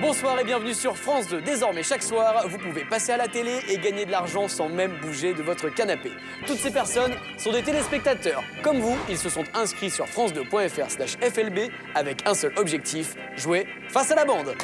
Bonsoir et bienvenue sur France 2. Désormais, chaque soir, vous pouvez passer à la télé et gagner de l'argent sans même bouger de votre canapé. Toutes ces personnes sont des téléspectateurs. Comme vous, ils se sont inscrits sur france2.fr/FLB avec un seul objectif, jouer face à la bande.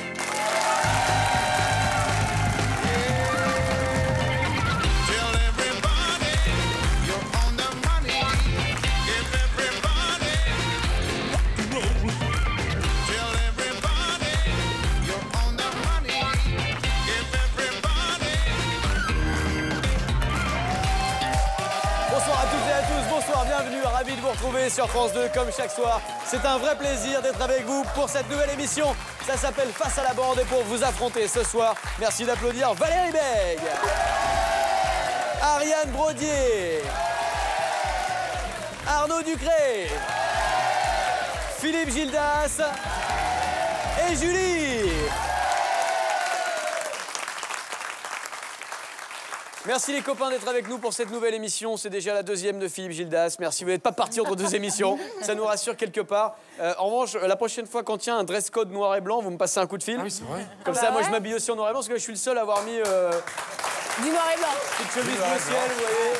Bienvenue, ravi de vous retrouver sur France 2 comme chaque soir. C'est un vrai plaisir d'être avec vous pour cette nouvelle émission. Ça s'appelle Face à la bande et pour vous affronter ce soir, merci d'applaudir Valérie Beg, Ariane Brodier, Arnaud Ducré, Philippe Gildas et Julie. Merci les copains d'être avec nous pour cette nouvelle émission. C'est déjà la deuxième de Philippe Gildas. Merci, vous n'êtes pas partis entre deux émissions. Ça nous rassure quelque part. En revanche, la prochaine fois quand il y a un dress code noir et blanc, vous me passez un coup de fil. Ah oui, c'est vrai. Comme ça, moi je m'habille aussi en noir et blanc parce que je suis le seul à avoir mis... Du noir et blanc. Petite chemise bleu ciel, vous voyez.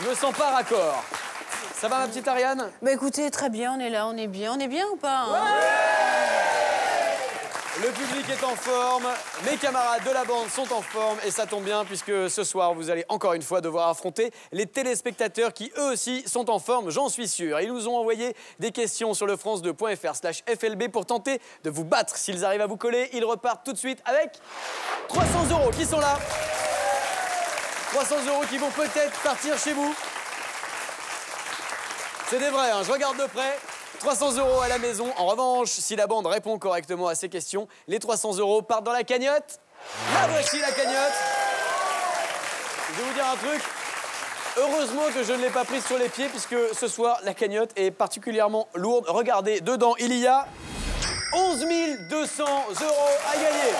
Je me sens pas raccord. Ça va ma petite Ariane? Bah écoutez, très bien, on est là, on est bien ou pas hein? Le public est en forme, mes camarades de la bande sont en forme et ça tombe bien puisque ce soir vous allez encore une fois devoir affronter les téléspectateurs qui eux aussi sont en forme, j'en suis sûr. Ils nous ont envoyé des questions sur le france2.fr/FLB pour tenter de vous battre. S'ils arrivent à vous coller, ils repartent tout de suite avec 300 € qui sont là. 300 € qui vont peut-être partir chez vous. C'est des vrais, hein, je regarde de près. 300 € à la maison. En revanche, si la bande répond correctement à ces questions, les 300 € partent dans la cagnotte. La voici la cagnotte. Je vais vous dire un truc. Heureusement que je ne l'ai pas prise sur les pieds puisque ce soir, la cagnotte est particulièrement lourde. Regardez, dedans, il y a 11 200 € à gagner.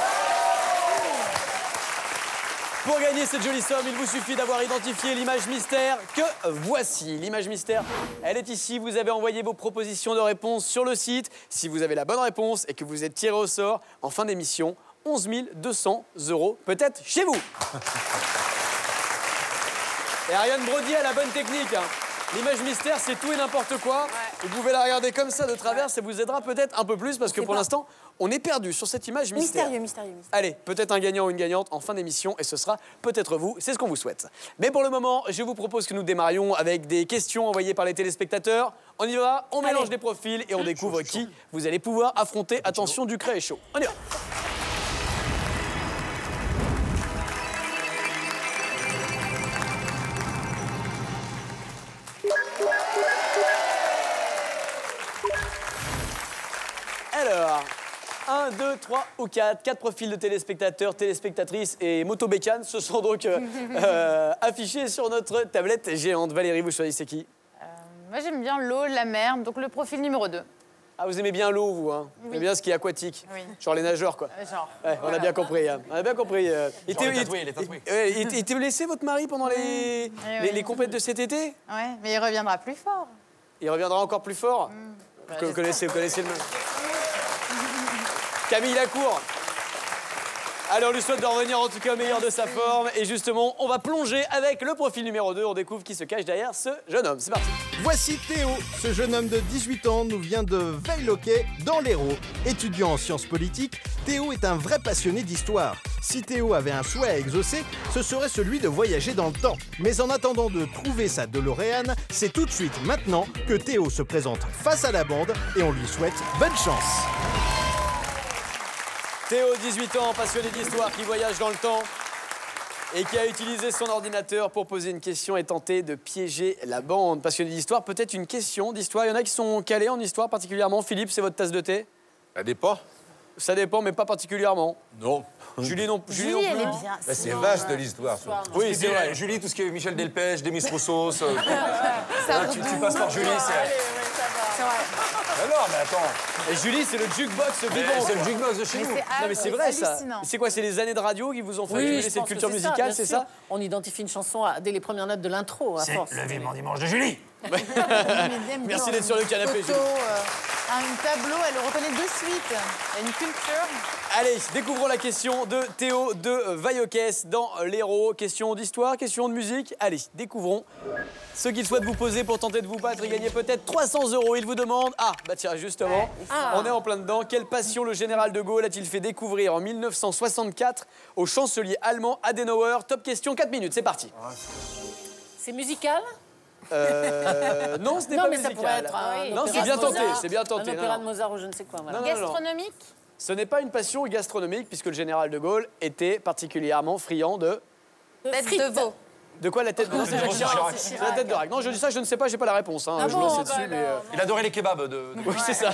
Pour gagner cette jolie somme, il vous suffit d'avoir identifié l'image mystère que voici. L'image mystère, elle est ici. Vous avez envoyé vos propositions de réponse sur le site. Si vous avez la bonne réponse et que vous êtes tiré au sort, en fin d'émission, 11 200 € peut-être chez vous. Et Ariane Brodier a la bonne technique. Hein. L'image mystère, c'est tout et n'importe quoi. Ouais. Vous pouvez la regarder comme ça de travers, ça vous aidera peut-être un peu plus parce que pour l'instant, on est perdu sur cette image mystère. Mystérieux. Allez, peut-être un gagnant ou une gagnante en fin d'émission et ce sera peut-être vous, c'est ce qu'on vous souhaite. Mais pour le moment, je vous propose que nous démarrions avec des questions envoyées par les téléspectateurs. On y va, on mélange des profils et on découvre qui vous allez pouvoir affronter. Attention, Ducré est chaud. On y va. Alors, 1, 2, 3 ou 4. 4 profils de téléspectateurs, téléspectatrices et motobécanes se sont donc affichés sur notre tablette géante. Valérie, vous choisissez qui? Moi, j'aime bien l'eau, la mer, donc le profil numéro 2. Ah, vous aimez bien l'eau, vous, hein? Oui. Vous aimez bien ce qui est aquatique? Oui. Genre les nageurs, quoi. Genre. Ouais, voilà. on a bien compris. Hein. On a bien compris. Il est tatoué. Il était laissé, votre mari, pendant les compètes de cet été? Ouais, mais il reviendra plus fort. Il reviendra encore plus fort? Vous connaissez le même. Camille Lacour. Alors, on lui souhaite de revenir en tout cas au meilleur de sa forme. Et justement, on va plonger avec le profil numéro 2. On découvre qui se cache derrière ce jeune homme. C'est parti. Voici Théo. Ce jeune homme de 18 ans nous vient de Veyloquet, dans l'Hérault. Étudiant en sciences politiques, Théo est un vrai passionné d'histoire. Si Théo avait un souhait à exaucer, ce serait celui de voyager dans le temps. Mais en attendant de trouver sa DeLorean, c'est tout de suite maintenant que Théo se présente face à la bande et on lui souhaite bonne chance. Théo, 18 ans, passionné d'histoire, qui voyage dans le temps et qui a utilisé son ordinateur pour poser une question et tenter de piéger la bande. Passionné d'histoire, peut-être une question d'histoire. Il y en a qui sont calés en histoire particulièrement. Philippe, c'est votre tasse de thé? Ça dépend. Ça dépend, mais pas particulièrement. Non. Julie non plus. Julie, elle est bien. Bah, c'est vaste de l'histoire. Oui, c'est vrai. Julie, tout ce qui est Michel Delpech, Demis Rousseau, tu Ça passes par Julie, c'est... C'est vrai. Ah non, mais attends. Et Julie, c'est le jukebox vivant. C'est le jukebox de chez nous. Non mais c'est vrai ça. hallucinant. C'est quoi? C'est les années de radio qui vous ont fait Oui, accumuler je cette pense que culture c'est ça, musicale, bien c'est sûr. ça? On identifie une chanson dès les premières notes de l'intro, à force. Le vivement dimanche de Julie. Merci d'être sur le canapé, Photo, Julie. un tableau, elle le reconnaît de suite. Elle a une culture. Allez, découvrons la question de Théo de Vaillocès dans l'Hérault. Question d'histoire, question de musique. Allez, découvrons ce qu'il souhaite vous poser pour tenter de vous battre et gagner peut-être 300 €. Il vous demande... Ah, bah tiens, justement, on est en plein dedans. Quelle passion le général de Gaulle a-t-il fait découvrir en 1964 au chancelier allemand Adenauer? Top question, 4 minutes, c'est parti. C'est musical? Non, ce n'est Non, pas mais ça musical. pourrait être un Non, opéra c'est bien de tenté, Mozart, c'est bien tenté. Un non, opéra non. de Mozart ou je ne sais quoi. Voilà. Non, non, non. Gastronomique. Ce n'est pas une passion gastronomique puisque le général de Gaulle était particulièrement friand de... Tête de veau. De quoi la tête de... C'est Jacques Chirac. C'est la tête de Chirac. Non, je dis ça, je ne sais pas, j'ai pas la réponse. Hein. Je me lance dessus, mais... Il adorait les kebabs Oui, c'est ça.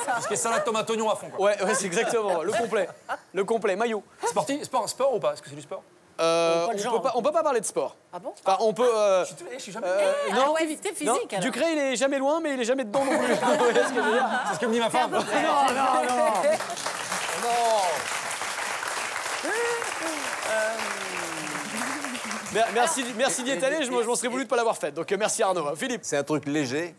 Parce que salade tomate oignon à fond. Quoi. Ouais, c'est exactement. Le complet. Le complet, maillot. Sport ou pas? Est-ce que c'est du sport? On peut pas parler de sport. Ah bon? Enfin, on peut... Je suis jamais. non, Activité non, physique, alors. Ducré, il est jamais loin, mais il est jamais dedans non plus. Vous voyez ce que je veux dire? C'est ce que me dit ma femme. Merci d'y être allé, je m'en serais voulu de pas l'avoir faite. Donc merci Arnaud. Philippe. C'est un truc léger.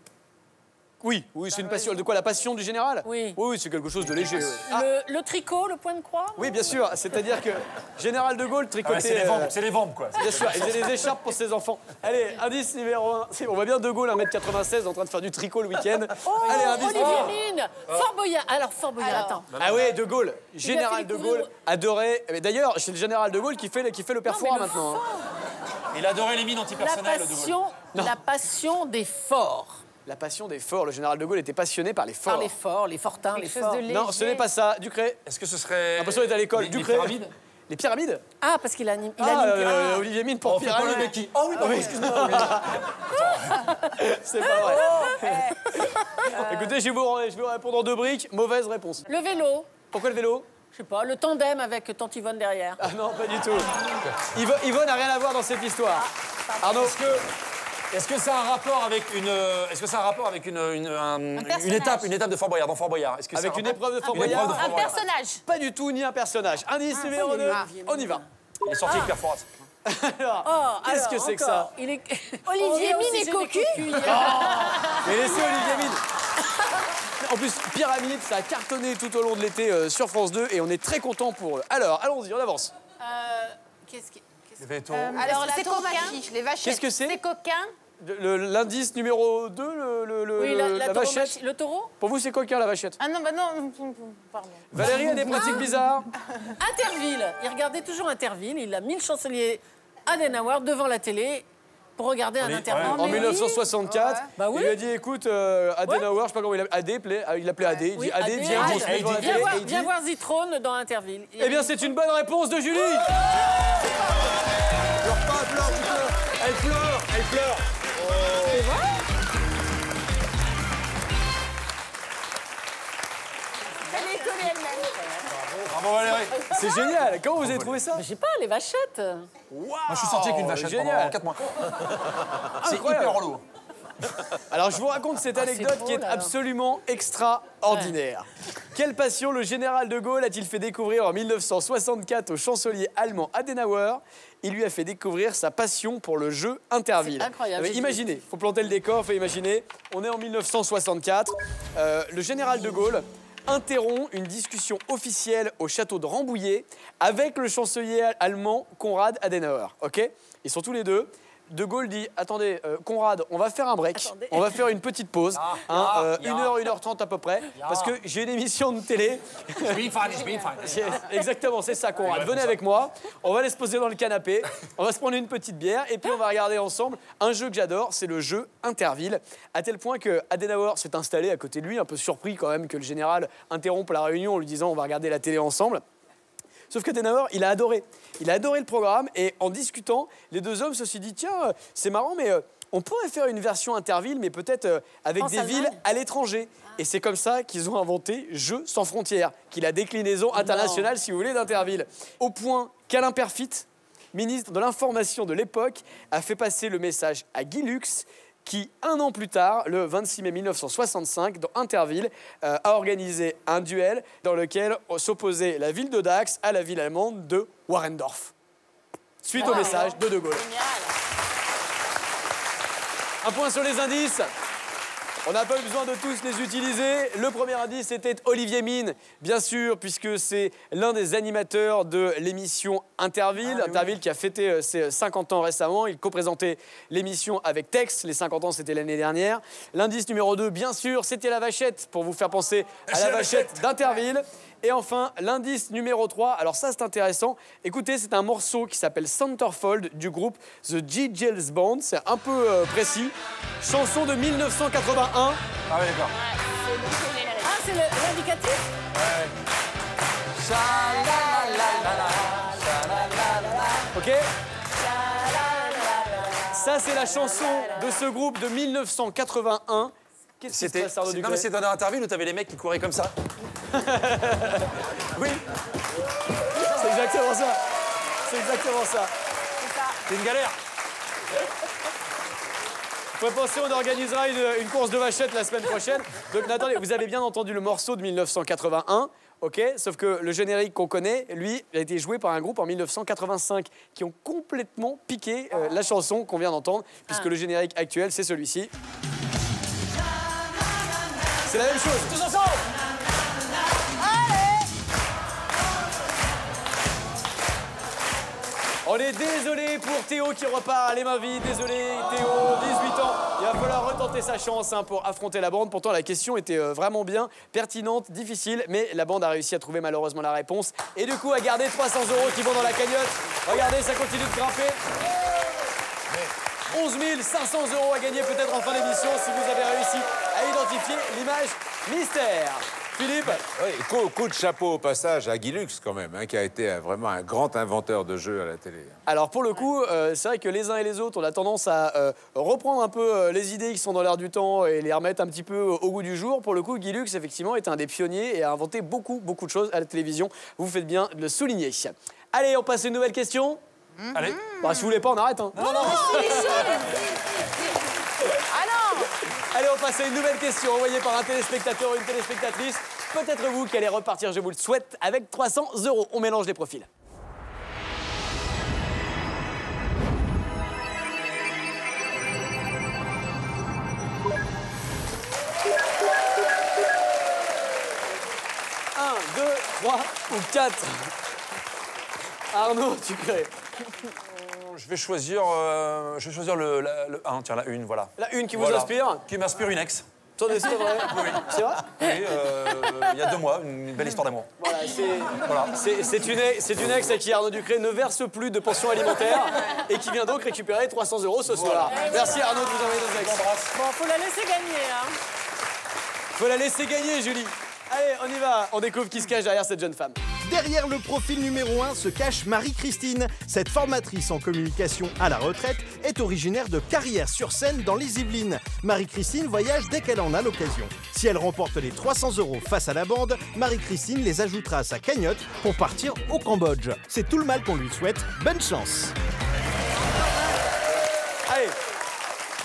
Oui, c'est une passion. De quoi? La passion du général? Oui. Oui, c'est quelque chose de léger. Oui. Le tricot, le point de croix? Oui, bien sûr. C'est-à-dire que général de Gaulle tricotait... C'est les ventes, quoi. Bien sûr, il faisait des écharpes pour ses enfants. Allez, indice numéro 1. On voit bien de Gaulle, 1m96, en train de faire du tricot le week-end. Allez, indice Olivier numéro 1. Mine. Fort Boyard. Alors, Fort Boyard, attends. Ah ouais, de Gaulle. Général fait de découvrir- Gaulle adorait... Mais d'ailleurs, c'est le général de Gaulle qui fait le père Fouras maintenant. Il adorait les mines La antipersonnelles de Gaulle. passion des forts. La passion des forts. Le général de Gaulle était passionné par les forts. Par les forts, les fortins, les Quelque chose forts. de léger. Non, ce n'est pas ça. Ducré. Est-ce que ce serait. L'impression d'être à l'école. Les Ducré. pyramides. Les pyramides. Ah, parce qu'il anime. Il Ah, anime. Olivier Mine pour On fait pas pyramide. le Becky. Oh oui, pardon, excuse-moi. C'est pas vrai. Écoutez, je vais vous répondre en 2 briques. Mauvaise réponse. Le vélo. Pourquoi le vélo? Je sais pas, le tandem avec Tante Yvonne derrière. Ah non, pas du tout. Yvonne n'a rien à voir dans cette histoire. Arnaud. Est-ce que ça a un rapport avec une étape de Fort Boyard, dans Fort Boyard? Est-ce que Avec ça a une un rapport- épreuve de Fort Une épreuve de Boyard? Fort Un Boyard. personnage. Pas du tout, ni un personnage. Indice numéro 2. On y va. Il est sorti avec Pierre Fouras. Alors, qu'est-ce que c'est que ça? Il est... Olivier On dit Mine aussi et c'est cocu. des cocus. Mais laissez Olivier Mine. En plus, Pyramide, ça a cartonné tout au long de l'été sur France 2 et on est très content pour eux. Alors, allons-y, on avance. Qu'est-ce qui... Les vétos. Alors, la c'est tourmaquille, coquin. Les vachettes. Qu'est-ce que c'est? C'est coquin. L'indice numéro 2, Oui, la vachette. Le taureau. Pour vous, c'est coquin, la vachette. Ah non, bah non. Pardon. Valérie a des pratiques bizarres. Interville. Il regardait toujours Interville. Il a mis le chancelier Adenauer devant la télé pour regarder un Interville. En 1964, Bah oui. il lui a dit, écoute, Adenauer, je sais pas comment il l'appelait, il l'appelait Adé, il dit, Oui, Adé, Adé, viens, Adé. on se met devant la télé. Et il dit, Viens voir Zitrone dans Interville. eh bien, c'est une bonne réponse de Julie. Elle pleure, elle pleure. Elle est étonnée elle-même. Bravo Valérie. C'est génial. Comment vous avez trouvé ça? Je sais pas, les vachettes. Moi, je suis sorti avec une vachette pendant génial. 4 mois. C'est Incroyable. hyper relou. Alors, je vous raconte cette anecdote beau, qui est là. absolument extraordinaire. Quelle passion le général de Gaulle a-t-il fait découvrir en 1964 au chancelier allemand Adenauer? Il lui a fait découvrir sa passion pour le jeu Interville. C'est incroyable. Mais imaginez, faut planter le décor, faut imaginer. On est en 1964. Le général de Gaulle interrompt une discussion officielle au château de Rambouillet avec le chancelier allemand Konrad Adenauer. Ok? Ils sont tous les deux. De Gaulle dit, attendez, Konrad, on va faire un break, Attendez. on va faire une petite pause, 1h30 à peu près, parce que j'ai une émission de télé. Exactement, c'est ça, Konrad. Venez avec moi, on va aller se poser dans le canapé, on va se prendre une petite bière, et puis on va regarder ensemble un jeu que j'adore, c'est le jeu Interville, à tel point que Adenauer s'est installé à côté de lui, un peu surpris quand même que le général interrompe la réunion en lui disant on va regarder la télé ensemble. Sauf que Adenauer, il a adoré. Il a adoré le programme et en discutant, les deux hommes se sont dit tiens, c'est marrant, mais on pourrait faire une version Interville, mais peut-être avec des France-Allemagne. villes à l'étranger. Et c'est comme ça qu'ils ont inventé Jeux sans frontières, qui est la déclinaison internationale, si vous voulez, d'Interville. Au point qu'Alain Perfit, ministre de l'Information de l'époque, a fait passer le message à Guy Lux qui, un an plus tard, le 26 mai 1965, dans Interville, a organisé un duel dans lequel s'opposait la ville de Dax à la ville allemande de Warendorf. Suite au message de Gaulle. Un point sur les indices. On n'a pas eu besoin de tous les utiliser. Le premier indice était Olivier Mine, bien sûr, puisque c'est l'un des animateurs de l'émission Interville. Interville qui a fêté ses 50 ans récemment. Il co-présentait l'émission avec Tex. Les 50 ans, c'était l'année dernière. L'indice numéro 2, bien sûr, c'était la vachette, pour vous faire penser à la vachette d'Interville. Et enfin, l'indice numéro 3, alors ça c'est intéressant. Écoutez, c'est un morceau qui s'appelle Centerfold du groupe The G.Gilles Band. C'est un peu précis. Chanson de 1981. Ah oui, d'accord. Ah, c'est l'indicatif? Ok? Ça c'est la chanson de ce groupe de 1981. Qu'est-ce qui se passe, Arnaud Ducret? Non, mais c'est dans Interville où t'avais les mecs qui couraient comme ça. Oui. C'est exactement ça. C'est exactement ça. C'est une galère. Faut penser, on organisera une course de vachettes la semaine prochaine. Donc, attendez, vous avez bien entendu le morceau de 1981, ok? Sauf que le générique qu'on connaît, lui, il a été joué par un groupe en 1985 qui ont complètement piqué la chanson qu'on vient d'entendre, puisque le générique actuel, c'est celui-ci. C'est la même chose. Tous ensemble! On est désolé pour Théo qui repart les mains vides. Désolé Théo, 18 ans. Il va falloir retenter sa chance pour affronter la bande. Pourtant la question était vraiment bien, pertinente, difficile, mais la bande a réussi à trouver malheureusement la réponse. Et du coup à garder 300 € qui vont dans la cagnotte. Regardez, ça continue de grimper. 11 500 € à gagner peut-être en fin d'émission si vous avez réussi à identifier l'image mystère. Philippe? Oui, coup de chapeau au passage à Guy Lux quand même, qui a été vraiment un grand inventeur de jeux à la télé. Alors pour le coup, c'est vrai que les uns et les autres, on a tendance à reprendre un peu les idées qui sont dans l'air du temps et les remettre un petit peu au goût du jour. Pour le coup, Guy Lux, effectivement, est un des pionniers et a inventé beaucoup de choses à la télévision. Vous faites bien de le souligner. Allez, on passe à une nouvelle question. Allez. Bah, si vous voulez pas, on arrête. Hein. Non. Allez, on passe à une nouvelle question envoyée par un téléspectateur ou une téléspectatrice. Peut-être vous qui allez repartir, je vous le souhaite, avec 300 €. On mélange les profils. Un, 2, 3 ou 4. Arnaud, tu crées. Je vais choisir le 1, tiens, la 1, voilà. La une qui vous inspire? Qui m'inspire une ex. Attendez, c'est vrai? Oui. C'est vrai? Oui, il y a 2 mois, une belle histoire d'amour. Voilà, c'est une ex à qui Arnaud Ducret ne verse plus de pension alimentaire et qui vient donc récupérer 300 € ce soir. Merci Arnaud de vous envoyer nos ex. Bon, faut la laisser gagner, hein. Faut la laisser gagner, Julie. Allez, on y va. On découvre qui se cache derrière cette jeune femme. Derrière le profil numéro 1 se cache Marie-Christine. Cette formatrice en communication à la retraite est originaire de Carrières-sur-Seine dans les Yvelines. Marie-Christine voyage dès qu'elle en a l'occasion. Si elle remporte les 300 € face à la bande, Marie-Christine les ajoutera à sa cagnotte pour partir au Cambodge. C'est tout le mal qu'on lui souhaite. Bonne chance. Allez,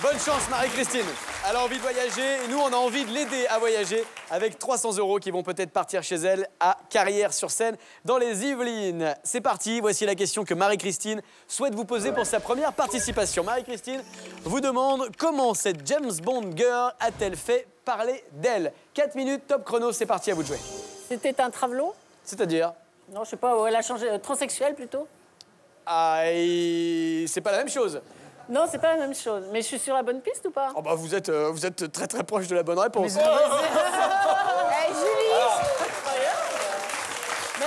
bonne chance Marie-Christine. Elle a envie de voyager et nous on a envie de l'aider à voyager avec 300 € qui vont peut-être partir chez elle à Carrières-sur-Seine dans les Yvelines. C'est parti, voici la question que Marie-Christine souhaite vous poser pour sa première participation. Marie-Christine vous demande comment cette James Bond girl a-t-elle fait parler d'elle. 4 minutes, top chrono, c'est parti, à vous de jouer. C'était un travelot? C'est-à-dire? Non, je sais pas, elle a changé, transsexuel plutôt? Ah, c'est pas la même chose. Non, c'est pas la même chose. Mais je suis sur la bonne piste ou pas? Oh bah vous êtes très très proche de la bonne réponse. Julie! Mais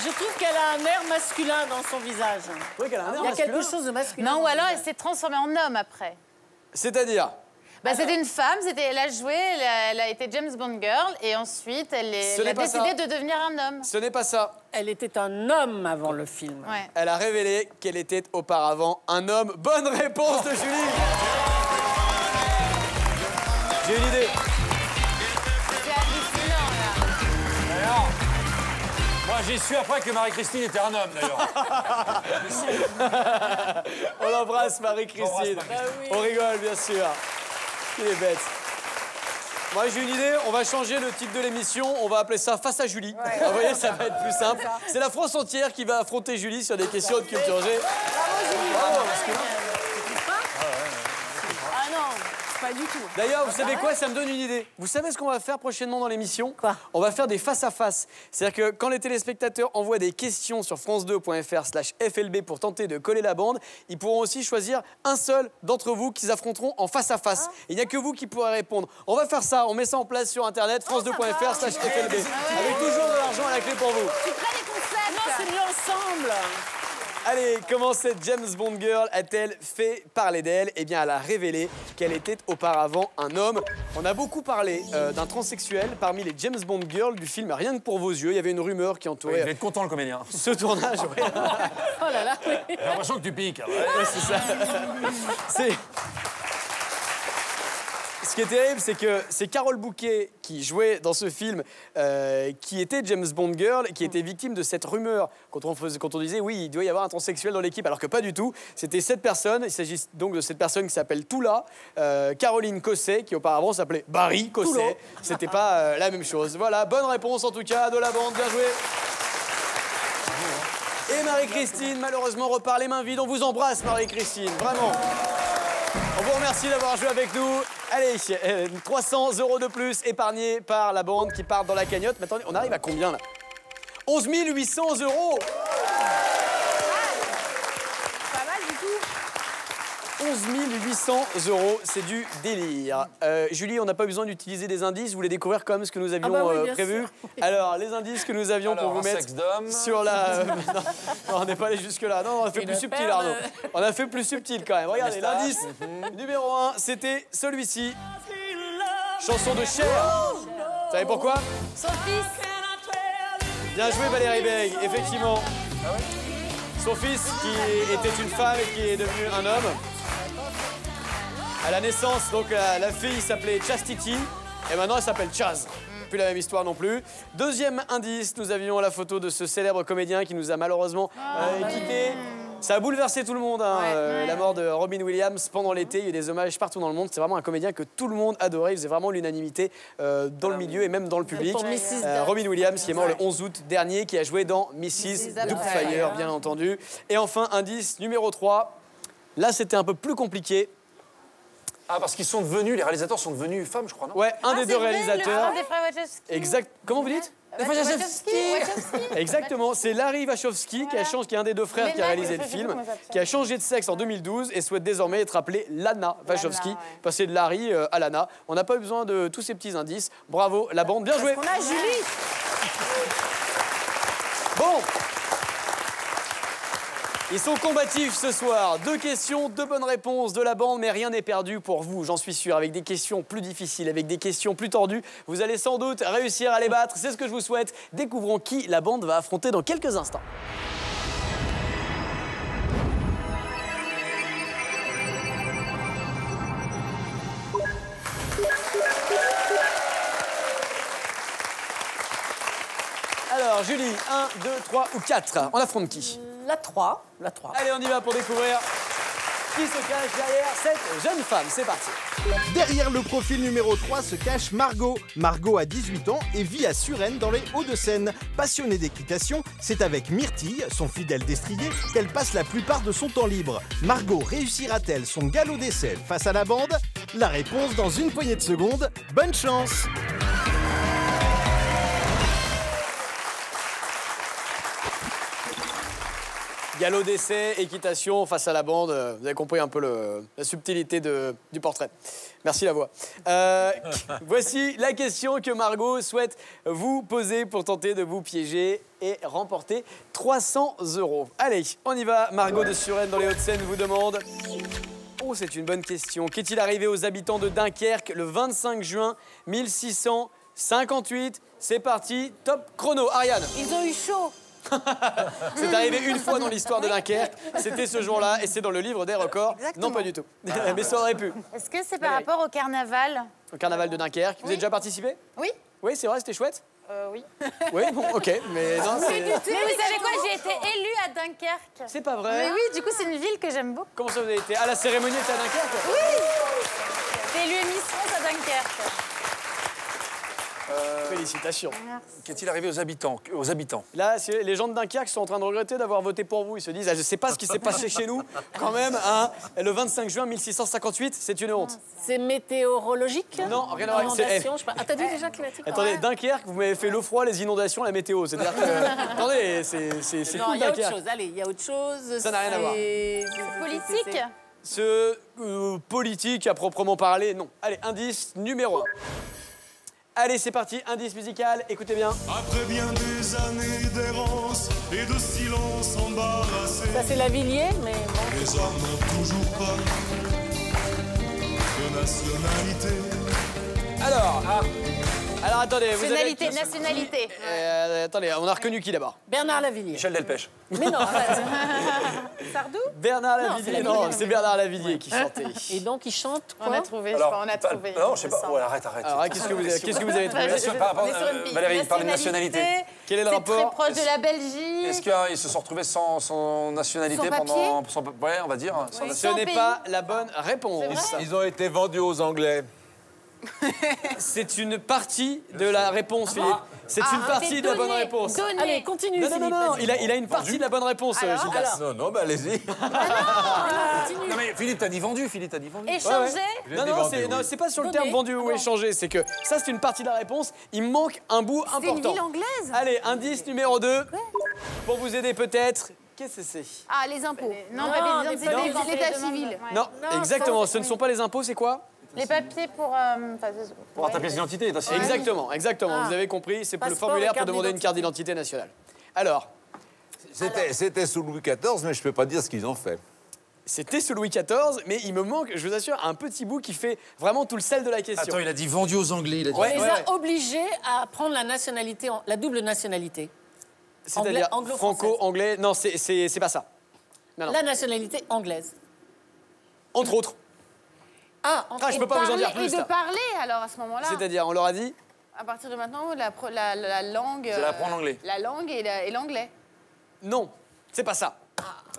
je trouve qu'elle a un air masculin dans son visage. Oui, qu'elle a un air Il y a masculin. quelque chose de masculin. Non, ou alors elle s'est transformée en homme après. C'est-à-dire? Bah, c'était une femme, elle a joué, elle a été James Bond girl et ensuite elle a décidé de devenir un homme. Ce n'est pas ça. Elle était un homme avant le film. Ouais. Elle a révélé qu'elle était auparavant un homme. Bonne réponse de Julie. J'ai une idée. C'est hallucinant là. Moi, Enfin, j'ai su après que Marie-Christine était un homme, d'ailleurs. On l'embrasse, Marie-Christine. On rigole, bien sûr. Il est bête. Moi, j'ai une idée. On va changer le titre de l'émission. On va appeler ça Face à Julie. Vous voyez, ça va être plus simple. C'est la France entière qui va affronter Julie sur des questions de culture G. Bravo, Julie. Bravo, parce que... Ah non, pas du tout. D'ailleurs, vous savez quoi? Ça me donne une idée. Vous savez ce qu'on va faire prochainement dans l'émission? Quoi? On va faire des face-à-face. C'est-à-dire que quand les téléspectateurs envoient des questions sur france2.fr/FLB pour tenter de coller la bande, ils pourront aussi choisir un seul d'entre vous qu'ils affronteront en face-à-face. Il n'y a que vous qui pourrez répondre. On va faire ça, on met ça en place sur Internet, france2.fr/FLB. Avec toujours de l'argent à la clé pour vous. Tu prends les concepts. Non, c'est de l'ensemble. Allez, comment cette James Bond girl a-t-elle fait parler d'elle? Eh bien, elle a révélé qu'elle était auparavant un homme. On a beaucoup parlé d'un transsexuel parmi les James Bond girls du film Rien que pour vos yeux. Il y avait une rumeur qui Il entourait va être content, le comédien. ce tournage. Ouais. Oh là là, oui. J'ai l'impression que tu piques. Ouais, c'est ça. Ce qui est terrible, c'est que c'est Carole Bouquet qui jouait dans ce film, qui était James Bond girl, qui était victime de cette rumeur quand on disait oui, il doit y avoir un transsexuel dans l'équipe, alors que pas du tout. C'était cette personne. Il s'agit donc de cette personne qui s'appelle Toula, Caroline Cosset, qui auparavant s'appelait Barry Cosset. C'était pas la même chose. Voilà, bonne réponse en tout cas de la bande. Bien joué. Et Marie-Christine, malheureusement, repart les mains vides. On vous embrasse, Marie-Christine, vraiment. On vous remercie d'avoir joué avec nous. Allez, 300 € de plus épargnés par la bande qui part dans la cagnotte. Mais attendez, on arrive à combien là? 11 800 €. Pas mal du tout. 11 800 €, c'est du délire. Julie, on n'a pas besoin d'utiliser des indices. Vous voulez découvrir quand même ce que nous avions oui, bien prévu? sûr. Alors, les indices que nous avions pour vous un mettre sexe d'homme. sur la... non, on n'est pas allé jusque-là. Non, on a fait Une plus subtil, perle. Arnaud. On a fait plus subtil quand même. Regardez, Moustache. l'indice numéro 1, c'était celui-ci. Chanson de Cher. Vous savez pourquoi? Son fils. Bien joué, Valérie Beg, effectivement. Son fils, qui était une femme et qui est devenu un homme. À la naissance, donc la fille s'appelait Chastity et maintenant elle s'appelle Chaz. Plus la même histoire non plus. Deuxième indice, nous avions la photo de ce célèbre comédien qui nous a malheureusement quittés. Ça a bouleversé tout le monde, hein, la mort de Robin Williams pendant l'été. Il y a eu des hommages partout dans le monde. C'est vraiment un comédien que tout le monde adorait. Il faisait vraiment l'unanimité dans le milieu et même dans le public. Pour Mrs. Robin Williams, qui est mort le 11 août dernier, qui a joué dans Mrs. Doubtfire, bien entendu. Et enfin, indice numéro 3. Là, c'était un peu plus compliqué. Ah, parce qu'ils sont devenus, les réalisateurs sont devenus femmes, je crois, non? Ouais, un des deux réalisateurs. Des frères Wachowski. Exact. Comment vous dites? Wachowski. Exactement, c'est Larry Wachowski qui est un des deux frères qui a réalisé le film, qui a changé de sexe en 2012 et souhaite désormais être appelé Lana Wachowski, passé de Larry à Lana. On n'a pas eu besoin de tous ces petits indices. Bravo, la bande, bien joué. On a Julie. Bon. Ils sont combatifs ce soir. 2 questions, 2 bonnes réponses de la bande, mais rien n'est perdu pour vous, j'en suis sûr. Avec des questions plus difficiles, avec des questions plus tordues, vous allez sans doute réussir à les battre. C'est ce que je vous souhaite. Découvrons qui la bande va affronter dans quelques instants. Alors, Julie, 1, 2, 3 ou 4. On affronte qui? La 3. La 3. Allez, on y va pour découvrir qui se cache derrière cette jeune femme. C'est parti. Derrière le profil numéro 3 se cache Margot. Margot a 18 ans et vit à Suresnes dans les Hauts-de-Seine. Passionnée d'équitation, c'est avec Myrtille, son fidèle destrier, qu'elle passe la plupart de son temps libre. Margot réussira-t-elle son galop d'essai face à la bande? La réponse dans une poignée de secondes. Bonne chance! Galop d'essai, équitation face à la bande. Vous avez compris un peu la subtilité du portrait. Merci la voix. Voici la question que Margot souhaite vous poser pour tenter de vous piéger et remporter 300 €. Allez, on y va. Margot de Suresnes dans les Hauts-de-Seine vous demande... Oh, c'est une bonne question. Qu'est-il arrivé aux habitants de Dunkerque le 25 juin 1658? C'est parti, top chrono. Ariane. Ils ont eu chaud. C'est arrivé une fois dans l'histoire de Dunkerque. C'était ce jour-là et c'est dans le livre des records. Exactement. Non, pas du tout. Mais ça aurait pu. Est-ce que c'est par rapport au carnaval? Au carnaval de Dunkerque. Vous avez déjà participé? Oui. Oui, c'est vrai, c'était chouette. Oui. Oui, bon, ok, mais non, c'est... Mais vous savez quoi, j'ai été élue à Dunkerque. C'est pas vrai. Mais oui, du coup, c'est une ville que j'aime beaucoup. Comment ça, vous avez été? Ah, la cérémonie était à Dunkerque? Oui. J'ai élu Miss France à Dunkerque. Félicitations. Qu'est-il arrivé aux habitants? Là, les gens de Dunkerque sont en train de regretter d'avoir voté pour vous. Ils se disent, ah, je sais pas ce qui s'est passé chez nous. Quand même, hein, le 25 juin 1658, c'est une honte. C'est météorologique? Non, rien à voir. Inondation, je sais pas. Ah, t'as dit déjà climatique? Attendez, Dunkerque, vous m'avez fait le froid, les inondations, la météo. C'est-à-dire que... Attendez, c'est Non, cool, il y a autre Dunkerque. chose. Allez, il y a autre chose. Ça n'a rien à voir. Politique. Politique à proprement parler, non. Allez, indice numéro 1. Allez, c'est parti, indice musical, écoutez bien. Après bien des années d'errance et de silence embarrassé, Ça, c'est Lavilliers, mais bon. les hommes n'ont toujours pas de nationalité. Alors attendez, vous avez... Nationalité. Attendez, on a reconnu qui d'abord? Bernard Lavilliers. Michel Delpech. Mais non, arrête. Sardou. Bernard Non, Lavillier. c'est Non, Lavillier. c'est Bernard Lavillier qui chantait. Et donc, il chante quoi? On a trouvé, je crois, on a trouvé. Non, je sais pas. Ouais, arrête. Alors, qu'est-ce que vous avez trouvé? Par rapport, On est sur une piste. Valérie, parle de nationalité. Quel est le C'est rapport? très proche de la Belgique. Est-ce qu'ils se sont retrouvés sans nationalité Sans pendant... Ouais, on va dire. Sans Oui. Ce nationalité. n'est pays. pas la bonne réponse. Ils ont été vendus aux Anglais. C'est une partie de la réponse, Philippe. C'est une partie de la bonne réponse. Allez, continue, Non, Philippe. non, vas-y. il a une partie de la bonne réponse, Gildas. Non, bah allez-y. Continue. Non mais Philippe, t'as dit vendu. Échanger. Non, c'est pas sur le Donner. terme vendu ou échangé, c'est que ça, c'est une partie de la réponse. Il me manque un bout C'est une important. ville anglaise. Allez, indice numéro 2. Pour vous aider peut-être, qu'est-ce que c'est? Ah, les impôts. Non, Non, pas des les papiers impôts, d'état les civil. demandes, ouais. Non, Non, exactement, ça, ce ne sont pas les impôts, c'est quoi? Les papiers pour. Pour ta pièce d'identité. Exactement, Ah. vous avez compris, c'est le Passeport formulaire et pour carte demander une carte d'identité nationale. Alors, C'était sous Louis XIV, mais je peux pas dire ce qu'ils ont fait. c'était sous Louis XIV, mais il me manque, je vous assure, un petit bout qui fait vraiment tout le sel de la question. Attends, il a dit vendu aux Anglais. Il a dit... Ouais, On les ouais, a obligés à prendre la nationalité, la double nationalité. C'est-à-dire Anglais- anglo-française. franco-anglais, non, c'est pas ça. Non. La nationalité anglaise. Entre autres. Ah, Ah, je peux pas vous en dire Et plus. de là. parler, alors, à ce moment-là. C'est-à-dire, on leur a dit, À partir de maintenant, la langue. Vous allez apprendre l'anglais. La langue et l'anglais. non, c'est pas ça.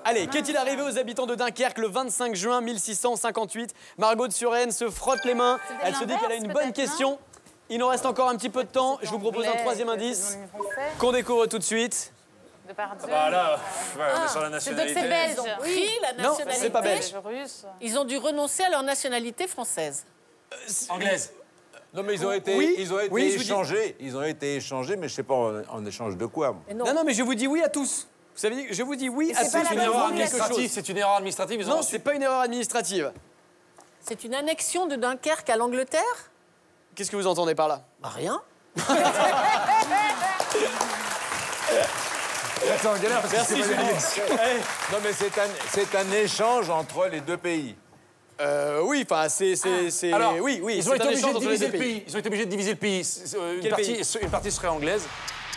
Allez, qu'est-il arrivé aux habitants de Dunkerque le 25 juin 1658? Margot de Suresnes se frotte les mains. Elle se dit qu'elle a une bonne peut-être, question. Il nous reste encore un petit peu de temps. Je vous propose un troisième indice qu'on découvre tout de suite. De Pardieu. Bah là, on est sur la C'est nationalité. belge. Ils ont pris la Non, nationalité. c'est pas belge. Russe. Ils ont dû renoncer à leur nationalité française. Anglaise. Non, mais ils ont été, Oui, ils ont été oui, je vous dis- échangés. Ils ont été échangés, mais je sais pas en échange de quoi. moi. Mais non. Non, mais je vous dis oui à tous. Vous savez, je vous dis oui à tous. pas la C'est une bonne erreur formulation. administrative. C'est une erreur administrative. Ils ont Non, reçu. c'est pas une erreur administrative. C'est une annexion de Dunkerque à l'Angleterre? Qu'est-ce que vous entendez par là? Bah, rien. Attends, galère parce que Merci, c'est pas Julien. gagné. Non, mais c'est un échange entre les deux pays. Oui, enfin, c'est... Alors, oui, ils c'est ont un été obligés échange de entre les diviser deux le pays. pays. Ils ont été obligés de diviser le pays. Quel Une partie serait anglaise.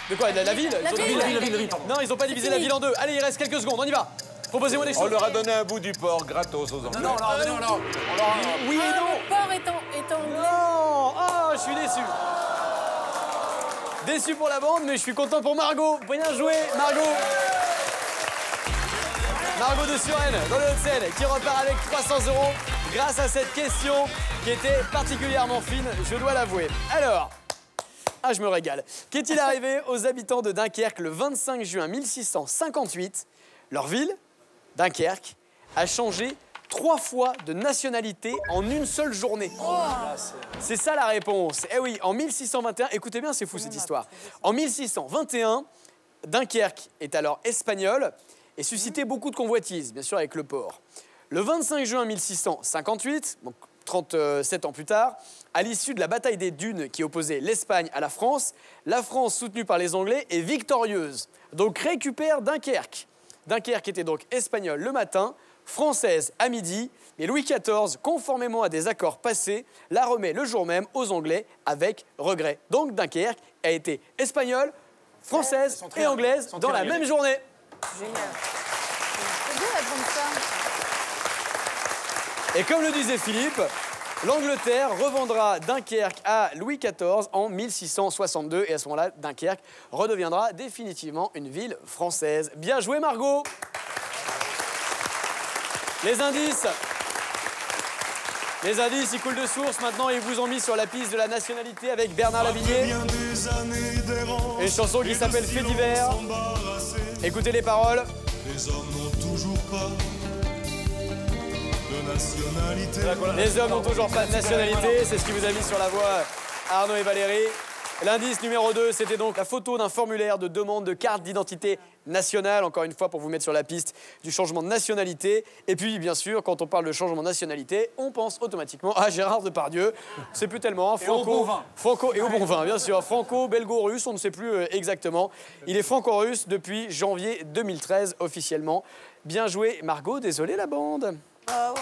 De quoi? De la ville? Ils ont ville, divisé la ville, pardon. Non, ils ont pas divisé la ville en deux. Allez, il reste quelques secondes, on y va. Proposez-moi des On choses. leur a donné un bout du port gratos aux Anglais. Non. Oui et non. Le port est anglais. Non. Oh, je suis déçu. Déçu pour la bande, mais je suis content pour Margot. Bien joué, Margot. Margot de Suresnes, dans le Hauts-de-Seine, qui repart avec 300 € grâce à cette question qui était particulièrement fine, je dois l'avouer. Alors, je me régale. Qu'est-il arrivé aux habitants de Dunkerque le 25 juin 1658? Leur ville, Dunkerque, a changé 3 fois de nationalité en une seule journée. C'est ça la réponse. Eh oui, en 1621, écoutez bien, c'est fou cette histoire. En 1621, Dunkerque est alors espagnole et suscitait beaucoup de convoitises, bien sûr avec le port. Le 25 juin 1658, donc 37 ans plus tard, à l'issue de la bataille des Dunes qui opposait l'Espagne à la France soutenue par les Anglais, est victorieuse. Donc récupère Dunkerque. Dunkerque était donc espagnole le matin, française à midi, et Louis XIV, conformément à des accords passés, la remet le jour même aux Anglais avec regret. Donc Dunkerque a été espagnole, française et anglaise dans la même journée. Génial. C'est beau d'apprendre ça. Et comme le disait Philippe, L'Angleterre revendra Dunkerque à Louis XIV en 1662 et à ce moment-là, Dunkerque redeviendra définitivement une ville française. Bien joué Margot. Les indices, ils coulent de source. Maintenant, ils vous ont mis sur la piste de la nationalité avec Bernard Lavilliers. Une chanson qui s'appelle Fait divers. Écoutez les paroles. Les hommes n'ont toujours pas de nationalité. Les hommes n'ont toujours pas de nationalité. C'est ce qui vous a mis sur la voie Arnaud et Valérie. L'indice numéro 2, c'était donc la photo d'un formulaire de demande de carte d'identité nationale, encore une fois pour vous mettre sur la piste du changement de nationalité. Et puis, bien sûr, quand on parle de changement de nationalité, on pense automatiquement à Gérard Depardieu. C'est plus tellement franco et au bon vin, bien sûr. Franco-belgo-russe, on ne sait plus exactement. Il est franco-russe depuis janvier 2013 officiellement. Bien joué, Margot. Désolé la bande. Ah ouais.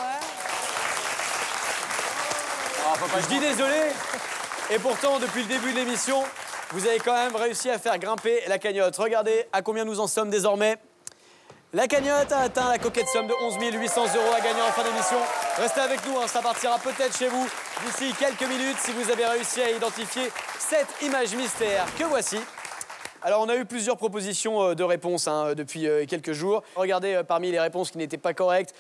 Je dis désolé. Et pourtant, depuis le début de l'émission, vous avez quand même réussi à faire grimper la cagnotte. Regardez à combien nous en sommes désormais. La cagnotte a atteint la coquette somme de 11 800 € à gagner en fin d'émission. Restez avec nous, ça partira peut-être chez vous d'ici quelques minutes si vous avez réussi à identifier cette image mystère que voici. Alors, on a eu plusieurs propositions de réponses depuis quelques jours. Regardez, parmi les réponses qui n'étaient pas correctes,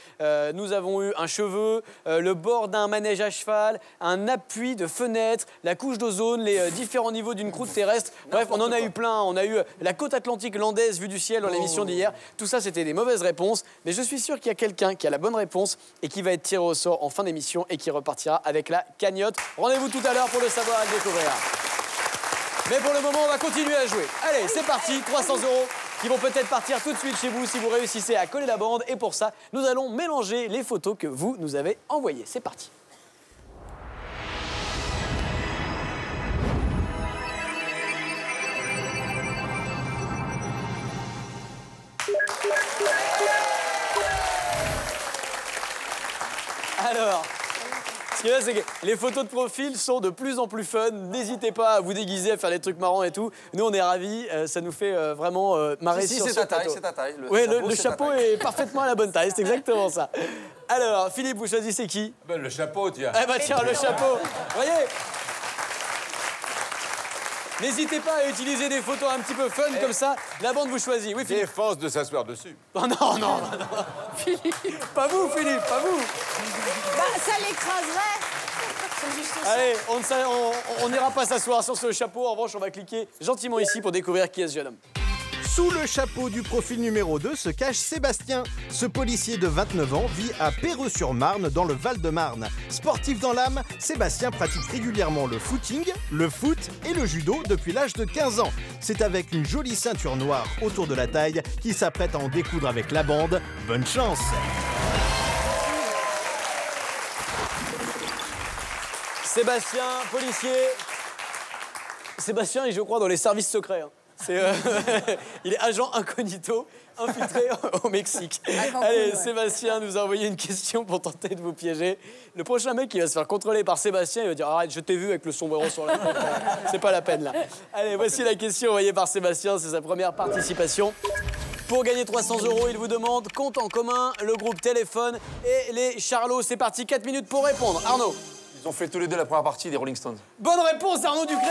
nous avons eu un cheveu, le bord d'un manège à cheval, un appui de fenêtre, la couche d'ozone, les différents niveaux d'une croûte terrestre. Bref, on en a eu plein. On a eu la côte atlantique landaise vue du ciel dans l'émission d'hier. Tout ça, c'était des mauvaises réponses. Mais je suis sûr qu'il y a quelqu'un qui a la bonne réponse et qui va être tiré au sort en fin d'émission et qui repartira avec la cagnotte. Rendez-vous tout à l'heure pour le savoir et le découvrir. Mais pour le moment, on va continuer à jouer. Allez, c'est parti, 300 € qui vont peut-être partir tout de suite chez vous si vous réussissez à coller la bande. Et pour ça, nous allons mélanger les photos que vous nous avez envoyées. C'est parti. Alors... Ce qui est là, c'est que les photos de profil sont de plus en plus fun. N'hésitez pas à vous déguiser, à faire des trucs marrants et tout. Nous, on est ravis. Ça nous fait vraiment marrer sur ce plateau. C'est ta taille. Oui, le chapeau est parfaitement à la bonne taille. C'est exactement ça. Alors, Philippe, vous choisissez qui? Le chapeau, tiens. Eh ben tiens, le chapeau. Vous voyez? N'hésitez pas à utiliser des photos un petit peu fun comme ça. La bande vous choisit. Oui, Philippe. Défense de s'asseoir dessus. Oh, non. Philippe. Pas vous, Philippe, pas vous. Bah, ça l'écraserait. Allez, on n'ira pas s'asseoir sur ce chapeau. En revanche, on va cliquer gentiment ici pour découvrir qui est ce jeune homme. Sous le chapeau du profil numéro 2 se cache Sébastien. Ce policier de 29 ans vit à Perreux-sur-Marne dans le Val-de-Marne. Sportif dans l'âme, Sébastien pratique régulièrement le footing, le foot et le judo depuis l'âge de 15 ans. C'est avec une jolie ceinture noire autour de la taille qu'il s'apprête à en découdre avec la bande. Bonne chance! Sébastien, policier. Sébastien est, je crois, dans les services secrets. Il est agent incognito, infiltré au Mexique. Allez, Sébastien nous a envoyé une question pour tenter de vous piéger. Le prochain mec qui va se faire contrôler par Sébastien, il va dire « Arrête, je t'ai vu avec le sombrero sur la tête. C'est pas la peine, là. » Allez, voici la question envoyée par Sébastien. C'est sa première participation. Pour gagner 300 €, il vous demande compte en commun, le groupe Téléphone et les Charlots. C'est parti, 4 minutes pour répondre. Arnaud. Ils ont fait tous les deux la première partie des Rolling Stones. Bonne réponse, Arnaud Ducré.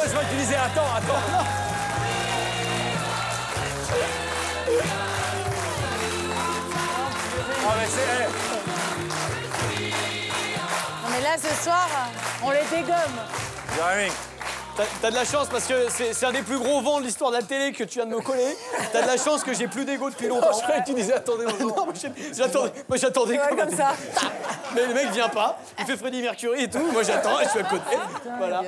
Je vois que tu disais attends. Ah mais c'est... Non mais là, ce soir, on les dégomme. Jérémy. T'as de la chance parce que c'est un des plus gros vents de l'histoire de la télé que tu viens de me coller. T'as de la chance que j'ai plus d'ego depuis longtemps. Je croyais que tu disais attendez. Non, moi j'attendais comme ça. Mais le mec vient pas, il fait Freddie Mercury et tout. Moi j'attends et je suis à côté. Voilà.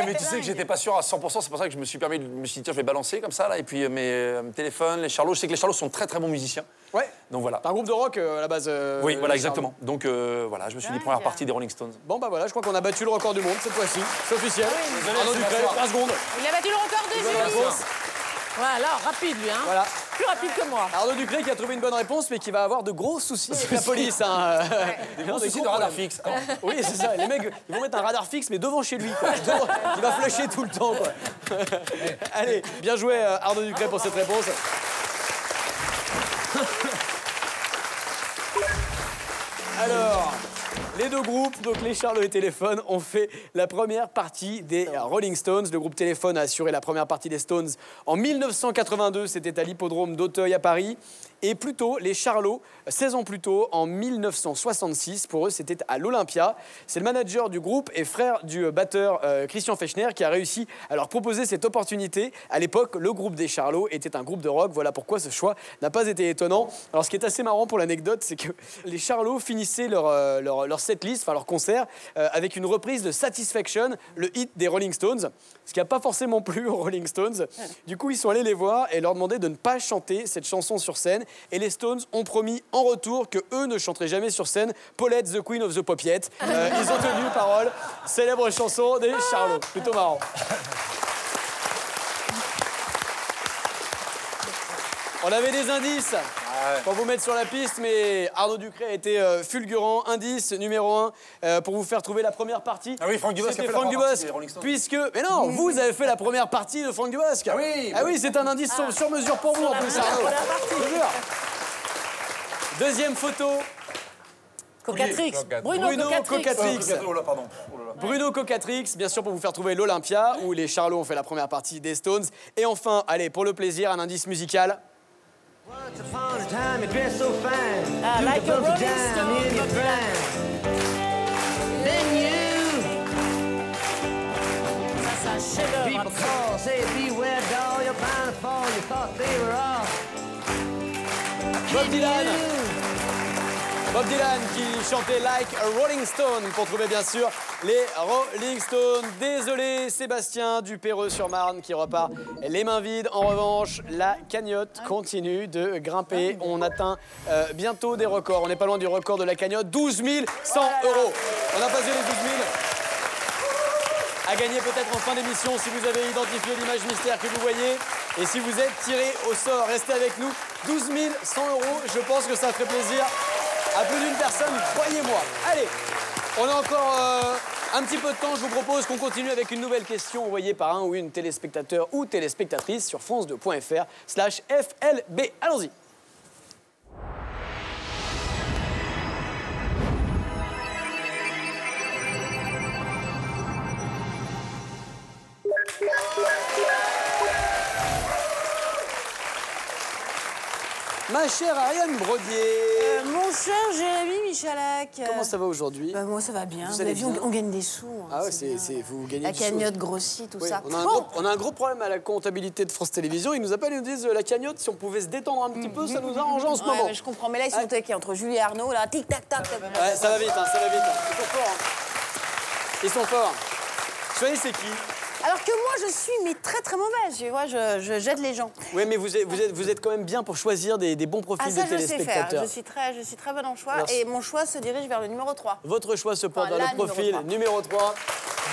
Mais tu sais que j'étais pas sûr à 100%, c'est pour ça que je me suis permis, je me suis dit tiens je vais balancer comme ça là. Et puis mes téléphones, les Charlots, je sais que les Charlots sont très très bons musiciens. Ouais. Donc voilà. T'as un groupe de rock à la base. Oui, voilà exactement. Donc voilà, je me suis dit première partie des Rolling Stones. Bon bah voilà, je crois qu'on a battu le record du monde cette fois-ci. C'est officiel. Désolé, Arnaud c'est Ducret, pas ça. 3 secondes. Il a battu le record de Bonne Julie. réponse. Voilà, rapide lui, hein. Voilà. Plus rapide que moi. Arnaud Ducret qui a trouvé une bonne réponse, mais qui va avoir de gros soucis avec la police. Hein. Des gros soucis de radar fixe. Oui, c'est ça. Les mecs, ils vont mettre un radar fixe, mais devant chez lui. Quoi. Il va flasher tout le temps. Quoi. Allez, bien joué Arnaud Ducret pour cette réponse. Alors, les deux groupes, donc les Charlots et Téléphone, ont fait la première partie des Rolling Stones. Le groupe Téléphone a assuré la première partie des Stones en 1982. C'était à l'hippodrome d'Auteuil à Paris. Et plus tôt, les Charlots, 16 ans plus tôt, en 1966, pour eux, c'était à l'Olympia. C'est le manager du groupe et frère du batteur Christian Fechner qui a réussi à leur proposer cette opportunité. À l'époque, le groupe des Charlots était un groupe de rock. Voilà pourquoi ce choix n'a pas été étonnant. Alors, ce qui est assez marrant pour l'anecdote, c'est que les Charlots finissaient leur setlist, enfin leur concert, avec une reprise de Satisfaction, le hit des Rolling Stones, ce qui n'a pas forcément plu aux Rolling Stones. Du coup, ils sont allés les voir et leur demander de ne pas chanter cette chanson sur scène. Et les Stones ont promis en retour que eux ne chanteraient jamais sur scène Paulette, the Queen of the Popiette. Ils ont tenu parole. Célèbre chanson des Charlots. Plutôt marrant. On avait des indices pour vous mettre sur la piste, mais Arnaud Ducret a été fulgurant. Indice numéro 1 pour vous faire trouver la première partie. Ah oui, Franck Dubosc a fait C'était la Franck première partie Dubosc, des Rolling Stones. puisque... Mais non, vous avez fait la première partie de Franck Dubosc. Ah oui, c'est un indice sur mesure pour vous en plus, Arnaud. Je vous jure. Deuxième photo. Cocatrix. Bruno Cocatrix. Oh là, pardon. Oh là là. Bruno Cocatrix, bien sûr, pour vous faire trouver l'Olympia, où les Charlots ont fait la première partie des Stones. Et enfin, allez, pour le plaisir, un indice musical. Ah, like a Rolling Stone, Bob Dylan. Ça, c'est un chef-d'œuvre. Bob Dylan. Bob Dylan qui chantait Like a Rolling Stone pour trouver bien sûr les Rolling Stones. Désolé Sébastien du Perreux-sur-Marne qui repart les mains vides. En revanche, la cagnotte continue de grimper. On atteint bientôt des records. On n'est pas loin du record de la cagnotte, 12 100 €. On a passé les 12 000. À gagner peut-être en fin d'émission si vous avez identifié l'image mystère que vous voyez. Et si vous êtes tiré au sort, restez avec nous. 12 100 €, je pense que ça ferait plaisir à plus d'une personne, croyez-moi. Allez, on a encore un petit peu de temps. Je vous propose qu'on continue avec une nouvelle question envoyée par un ou une téléspectateur ou téléspectatrice sur france2.fr/FLB. Allons-y. Ma chère Ariane Brodier. Mon cher Jérémy Michalak. Comment ça va aujourd'hui? Moi, ça va bien. Vous allez vu, bien on gagne des sous. Ah ouais, bien. vous gagnez La du sous. cagnotte grossit, tout Oui, ça. on a un gros problème à la comptabilité de France Télévisions. Ils nous appellent et nous disent la cagnotte, si on pouvait se détendre un petit peu, ça nous arrange en ce moment. Ouais, je comprends. Mais là, ils sont taqués entre Julie et Arnaud. Là, tic-tac-tac. Ouais, ça va vite, hein, ça va vite. Ils sont forts. Hein. Ils sont forts. Vous savez, c'est qui? Alors que moi, je suis très très mauvaise. Tu vois, je jette les gens. Oui, mais vous êtes quand même bien pour choisir des bons profils Ça, de je sais faire. téléspectateurs. Je suis très bonne en choix. Alors, et mon choix se dirige vers le numéro 3. Votre choix se porte Enfin, vers la le profil numéro 3.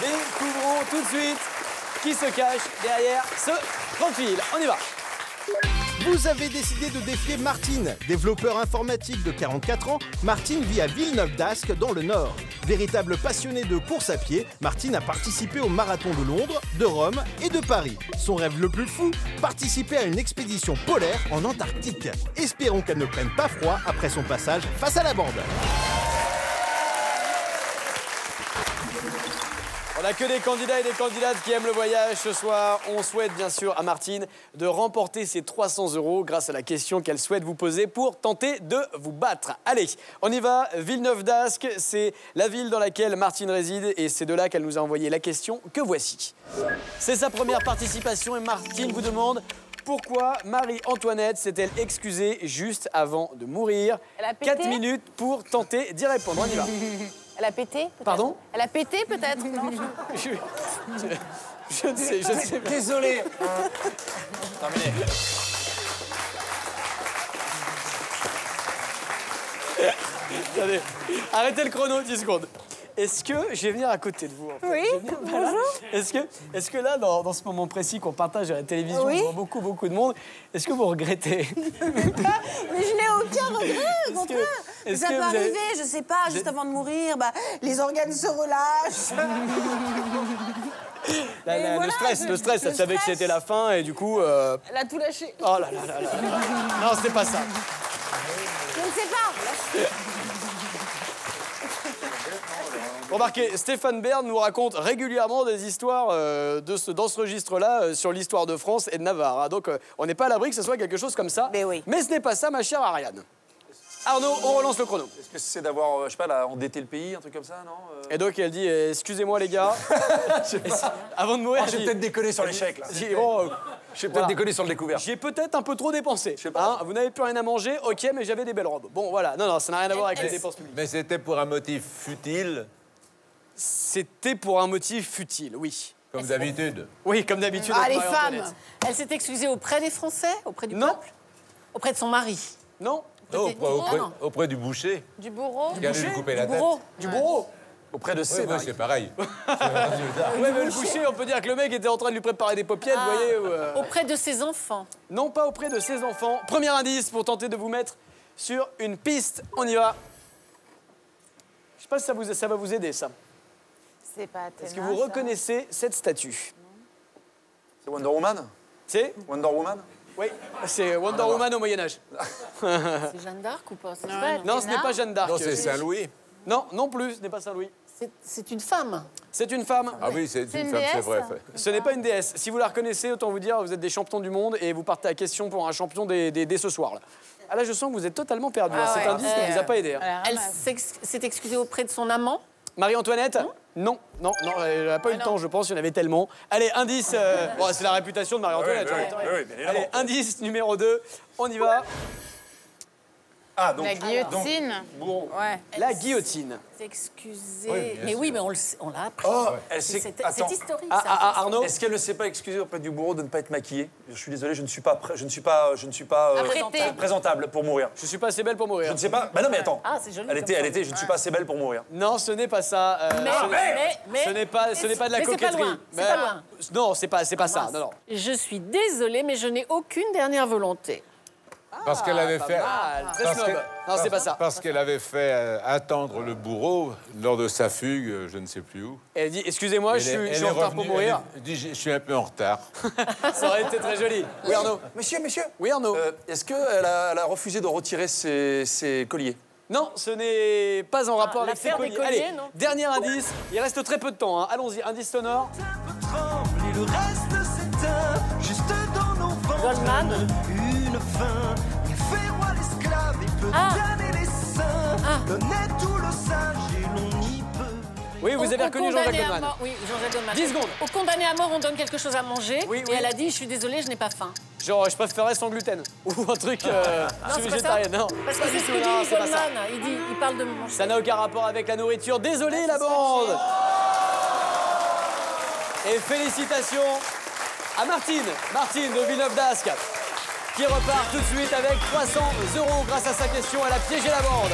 Découvrons tout de suite qui se cache derrière ce profil. On y va. Vous avez décidé de défier Martine. Développeur informatique de 44 ans, Martine vit à Villeneuve-d'Ascq dans le Nord. Véritable passionnée de course à pied, Martine a participé au marathon de Londres, de Rome et de Paris. Son rêve le plus fou, participer à une expédition polaire en Antarctique. Espérons qu'elle ne prenne pas froid après son passage face à la bande. On n'a que des candidats et des candidates qui aiment le voyage ce soir. On souhaite bien sûr à Martine de remporter ses 300 € grâce à la question qu'elle souhaite vous poser pour tenter de vous battre. Allez, on y va. Villeneuve-d'Ascq, c'est la ville dans laquelle Martine réside et c'est de là qu'elle nous a envoyé la question que voici. C'est sa première participation et Martine vous demande pourquoi Marie-Antoinette s'est-elle excusée juste avant de mourir. Elle a pété 4 minutes pour tenter d'y répondre. On y va. Elle a pété peut-être. Pardon? Elle a pété peut-être, non? Je ne sais pas. Désolé. Terminé. Attendez, arrêtez le chrono, 10 secondes. est-ce que je vais venir à côté de vous en fait. Oui, Je vais venir, voilà. bonjour. Est-ce que là, dans ce moment précis qu'on partage à la télévision, Oui. devant beaucoup de monde, est-ce que vous regrettez? Mais je n'ai aucun regret, au contraire. est-ce Ça que peut vous avez- arriver, je sais pas, juste avant de mourir, bah, les organes se relâchent. Là, Et là, voilà, le stress, elle savait que stress. c'était la fin et du coup... Elle a tout lâché. Oh là là là là. Non, c'était pas ça. Je ne sais pas. Remarquez, Stéphane Bern nous raconte régulièrement des histoires dans ce registre-là sur l'histoire de France et de Navarre. Hein. Donc, on n'est pas à l'abri que ce soit quelque chose comme ça. Mais oui. Mais ce n'est pas ça, ma chère Ariane. Arnaud, on relance le chrono. Est-ce que c'est d'avoir, je sais pas, là, endetté le pays, un truc comme ça, non Et donc, elle dit excusez-moi, les gars. Avant de mourir, J'ai elle dit, peut-être déconné sur l'échec, là. j'ai bon, J'ai peut-être voilà. déconné sur le découvert. j'ai peut-être un peu trop dépensé. Je sais pas. Hein, vous n'avez plus rien à manger, ok, mais j'avais des belles robes. Bon, voilà. Non, ça n'a rien à voir avec les dépenses publiques. Mais c'était pour un motif futile, C'était pour un motif futile, oui. comme d'habitude. Oui, comme d'habitude. Ah, avec les Marie-Antoinette. femmes. Elle s'est excusée auprès des Français, auprès du Non. peuple, auprès de son mari. Non. Non, Peut-être- non. auprès du boucher, Du bourreau. qui allait lui couper la tête. Bourreau. Du bourreau. Auprès de Oui, ses moi, c'est pareil. C'est le résultat. Ouais, mais le boucher, on peut dire que le mec était en train de lui préparer des paupiètes, vous voyez. ou, Auprès de ses enfants. Non, pas auprès de ses enfants. Premier indice pour tenter de vous mettre sur une piste. On y va. Je sais pas si ça va vous aider, ça. C'est pas Athéna. Est-ce que vous reconnaissez cette statue? C'est Wonder Woman C'est Wonder Woman Oui, c'est Wonder Woman au Moyen-Âge. C'est Jeanne d'Arc ou pas? C'est pas- Non, ce n'est pas Jeanne d'Arc. Non, c'est Saint-Louis. Non, non plus, ce n'est pas Saint-Louis. C'est une femme. C'est une femme. Ah oui, c'est C'est une une femme, c'est déesse vrai. Ce n'est pas une déesse. Si vous la reconnaissez, autant vous dire, vous êtes des champions du monde et vous partez à question pour un champion dès ce soir. Là. Ah là, je sens que vous êtes totalement perdu. Ah Cet ouais. indice ne vous a pas aidé. hein. Elle s'est excusée auprès de son amant. Marie-Antoinette Non, elle n'a pas eu le temps, je pense, il y en avait tellement. Allez, indice. Bon, c'est la réputation de Marie-Antoinette. Oui, hein. oui, oui, bien évidemment. Allez, indice numéro 2, on y va. Ah, donc. La guillotine. Bon. Ouais. La guillotine. S'est excusée. Oui, bien mais sûr. oui, mais on l'a appris. Oh, elle C'est s'est. c'est Attends. historique. Ah, ça. Arnaud Est-ce qu'elle ne s'est pas excusée auprès du bourreau de ne pas être maquillée? Je suis désolé, je ne suis pas Apprêtée. présentable pour mourir. Je suis pas assez belle pour Je mourir. ne sais pas. Bah non, mais attends. Ah, c'est joli. Elle comme était. ça. Je ne suis pas assez belle pour mourir. Non, ce n'est pas ça. Mais ce n'est pas de la mais c'est pas coquetterie. loin, c'est pas loin. Non, c'est pas ça. Non, non. Je suis désolée, mais je n'ai aucune dernière volonté. Parce qu'elle avait Pas fait. mal, très parce snob. que- Non, c'est pas ça. Parce qu'elle avait fait attendre le bourreau lors de sa fugue, je ne sais plus où. Elle dit excusez-moi, je Elle suis est en retard pour revenue, mourir. elle dit, je suis un peu en retard. Ça aurait été très joli. Oui, Arnaud. Monsieur. Oui, Arnaud. Est-ce qu'elle a refusé de retirer ses colliers? Non, ce n'est pas en rapport avec ces l'affaire des colliers. colliers, Allez, non dernier indice. Il reste très peu de temps. hein. Allons-y, indice sonore. Et le reste s'éteint juste dans nos ventres. Goldman. Une fin, il fait roi l'esclave et peut Ah. damner les saints. L'honnête ou le sage et l'on y peut. Oui, vous avez Au reconnu condamné Jean-Jacques à Goldman. mort- Oui, Jean-Jacques Goldman. 10 secondes. Au condamné à mort, on donne quelque chose à manger. Oui, et oui. elle a dit, je suis désolée, je n'ai pas faim. Genre, je préférais sans gluten. Ou un truc. Je suis c'est pas végétarien. ça. Non, Parce pas que c'est du ce tout, que non, dit c'est pas ça. Goldman. Il parle de manger. Ça n'a aucun rapport avec la nourriture. Désolé, la bande. Et félicitations à Martine de Villeneuve d'Ascq, qui repart tout de suite avec 300 € grâce à sa question. Elle a piégé la bande.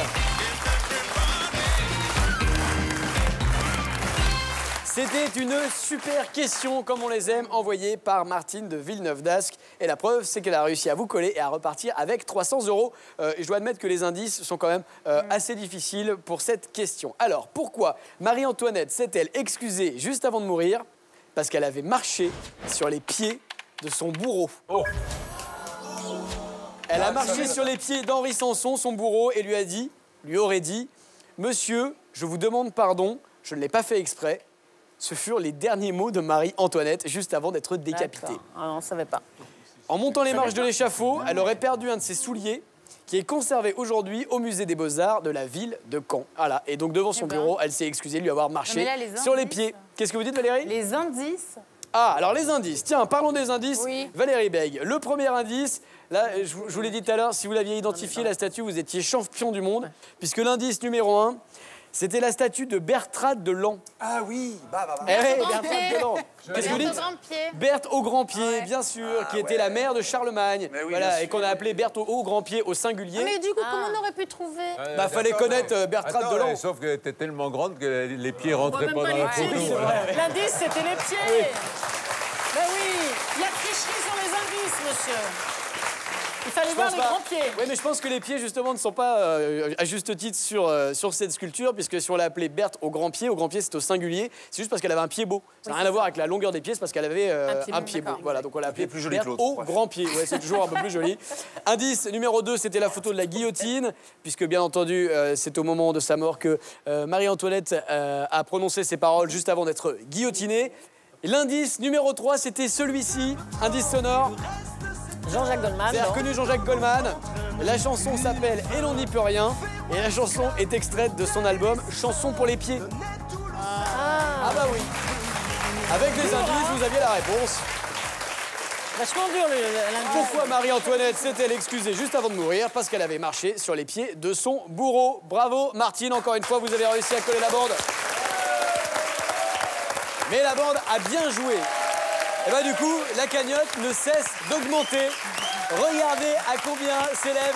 C'était une super question, comme on les aime, envoyée par Martine de Villeneuve d'Ascq. Et la preuve, c'est qu'elle a réussi à vous coller et à repartir avec 300 €. Et je dois admettre que les indices sont quand même assez difficiles pour cette question. Alors, pourquoi Marie-Antoinette s'est-elle excusée juste avant de mourir? Parce qu'elle avait marché sur les pieds de son bourreau. Elle a marché sur les pieds d'Henri Sanson, son bourreau, et lui aurait dit « Monsieur, je vous demande pardon, je ne l'ai pas fait exprès. » Ce furent les derniers mots de Marie-Antoinette juste avant d'être décapitée. D'accord. Ah, on ne savait pas. En montant les marches de l'échafaud, elle aurait perdu un de ses souliers qui est conservé aujourd'hui au musée des Beaux-Arts de la ville de Caen. Voilà. Et donc devant son bureau, elle s'est excusée de lui avoir marché mais là, les sur les indices. pieds. Qu'est-ce que vous dites, Valérie? Les indices. Ah, alors les indices. Tiens, parlons des indices. Oui. Valérie Bègue, le premier indice, là, je vous l'ai dit tout à l'heure, si vous l'aviez identifié, la statue, vous étiez champion du monde, puisque l'indice numéro 1, C'était la statue de Bertrade de Lan. Ah oui, Bertrade Grand-Pied. de Lan. Qu'est-ce que vous dites? Berthe au Grand-Pied, bien sûr, qui était la mère de Charlemagne. Mais oui, voilà, bien et sûr. qu'on a appelé Berthe au Grand-Pied au singulier. Mais du coup, comment on aurait pu trouver? Bah, fallait connaître Bertrade de Lan. Sauf qu'elle était tellement grande que les pieds rentraient Même pas pas dans les la pieds. photo. L'indice, c'était les pieds. Ben oui, il y a tricherie sur les indices, monsieur. Il fallait voir les grands pieds. Oui, mais je pense que les pieds, justement, ne sont pas à juste titre sur cette sculpture, puisque si on l'a appelée Berthe au Grand-Pied c'est au singulier, c'est juste parce qu'elle avait un pied beau. Ça n'a rien à voir avec la longueur des pieds, c'est parce qu'elle avait un pied beau. Voilà, donc on l'a appelée plus joli que Berthe l'autre. au Grand-Pied. Ouais, c'est toujours un peu plus joli. Indice numéro 2, c'était la photo de la guillotine, puisque bien entendu, c'est au moment de sa mort que Marie-Antoinette a prononcé ces paroles juste avant d'être guillotinée. L'indice numéro 3, c'était celui-ci, indice sonore. Jean-Jacques Goldman. Vous avez reconnu Jean-Jacques Goldman. La chanson s'appelle Et l'on n'y peut rien. Et la chanson est extraite de son album Chanson pour les pieds. Ah bah oui. Avec les indices, vous aviez la réponse. Vachement dur l'indice. Pourquoi Marie-Antoinette s'est-elle excusée juste avant de mourir? Parce qu'elle avait marché sur les pieds de son bourreau. Bravo Martine, encore une fois, vous avez réussi à coller la bande. Mais la bande a bien joué. Et bah du coup, la cagnotte ne cesse d'augmenter. Regardez à combien s'élève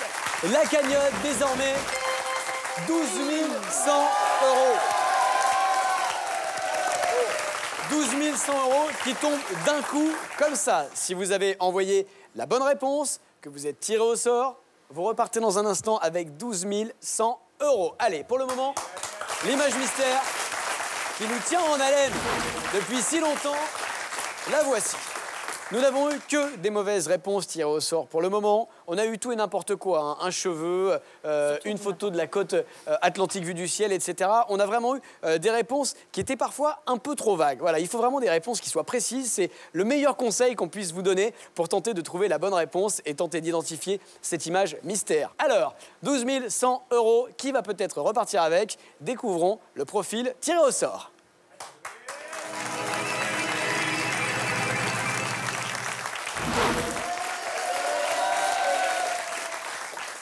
la cagnotte désormais. 12 100 €. 12 100 € qui tombent d'un coup comme ça. Si vous avez envoyé la bonne réponse, que vous êtes tiré au sort, vous repartez dans un instant avec 12 100 €. Allez, pour le moment, l'image mystère qui nous tient en haleine depuis si longtemps. La voici. Nous n'avons eu que des mauvaises réponses tirées au sort pour le moment. On a eu tout et n'importe quoi, hein. Un cheveu, une photo de la côte atlantique vue du ciel, etc. On a vraiment eu des réponses qui étaient parfois un peu trop vagues. Voilà, il faut vraiment des réponses qui soient précises. C'est le meilleur conseil qu'on puisse vous donner pour tenter de trouver la bonne réponse et tenter d'identifier cette image mystère. Alors, 12 100 €, qui va peut-être repartir avec? Découvrons le profil tiré au sort.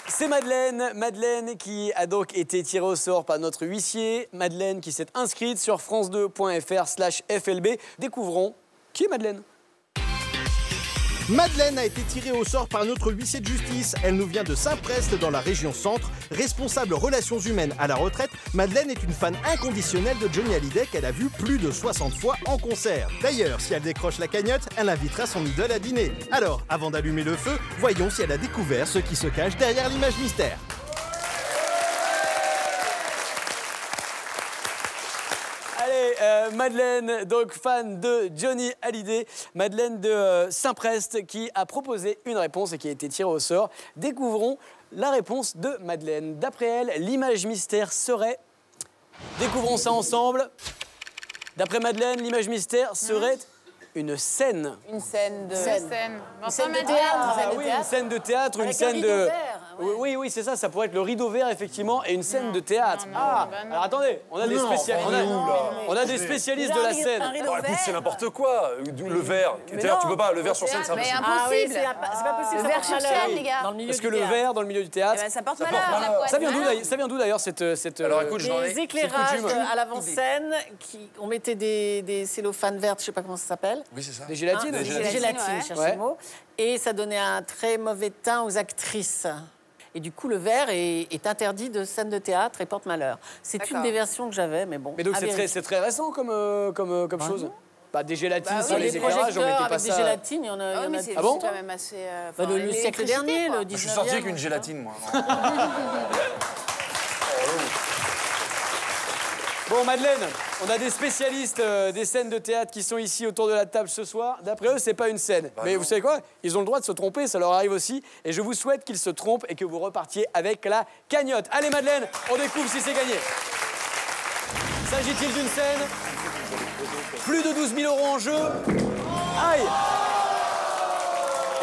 C'est Madeleine qui a donc été tirée au sort par notre huissier. Madeleine qui s'est inscrite sur france2.fr/FLB. Découvrons qui est Madeleine. Madeleine a été tirée au sort par notre huissier de justice. Elle nous vient de Saint-Priest dans la région centre. Responsable relations humaines à la retraite, Madeleine est une fan inconditionnelle de Johnny Hallyday qu'elle a vu plus de 60 fois en concert. D'ailleurs, si elle décroche la cagnotte, elle invitera son idole à dîner. Alors, avant d'allumer le feu, voyons si elle a découvert ce qui se cache derrière l'image mystère. Madeleine, donc fan de Johnny Hallyday, Madeleine de Saint-Priest qui a proposé une réponse et qui a été tirée au sort. Découvrons la réponse de Madeleine. D'après elle, l'image mystère serait... Découvrons ça ensemble. D'après Madeleine, l'image mystère serait une scène. Une scène de... Une scène de théâtre. Oui, une scène de théâtre, une Avec scène un rideau de... vert, ouais. Oui, c'est ça, ça pourrait être le rideau vert, effectivement, et une scène de théâtre. Alors attendez, on a des spécialistes de la scène. Écoute, c'est n'importe quoi. Le verre. D'ailleurs, tu peux pas. Le verre sur scène, c'est Mais impossible. Ah oui, impossible. c'est pas possible. Le ça verre porte sur malheur. scène, les gars. Dans le milieu Parce que du le théâtre. verre dans le milieu du théâtre, Eh ben, ça porte malheur. ça vient d'où d'ailleurs cette Alors écoute, je n'en ai... Des éclairages coutume. à l'avant-scène, on mettait des cellophanes vertes, je sais pas comment ça s'appelle. Oui, c'est ça. des gélatines. Des gélatines, ouais. cherchez Ouais. le mot. Et ça donnait un très mauvais teint aux actrices. Et du coup, le verre est interdit de scène de théâtre et porte malheur. C'est D'accord. une des versions que j'avais, mais bon. Mais donc à c'est vérifier. très récent comme chose. Bah, des gélatines Bah sur oui, les Les éclairages, on projecteurs mettait pas avec des ça. gélatines, il y en a. Ah il y en oui, a- c'est Ah bon quand même assez... Bah, le siècle dernier, le 19e. Je suis sorti avec une gélatine, moi. Bon, Madeleine, on a des spécialistes des scènes de théâtre qui sont ici autour de la table ce soir. D'après eux, c'est pas une scène. Mais vous savez quoi? Ils ont le droit de se tromper, ça leur arrive aussi. Et je vous souhaite qu'ils se trompent et que vous repartiez avec la cagnotte. Allez, Madeleine, on découvre si c'est gagné. S'agit-il d'une scène? Plus de 12 000 € en jeu. Aïe!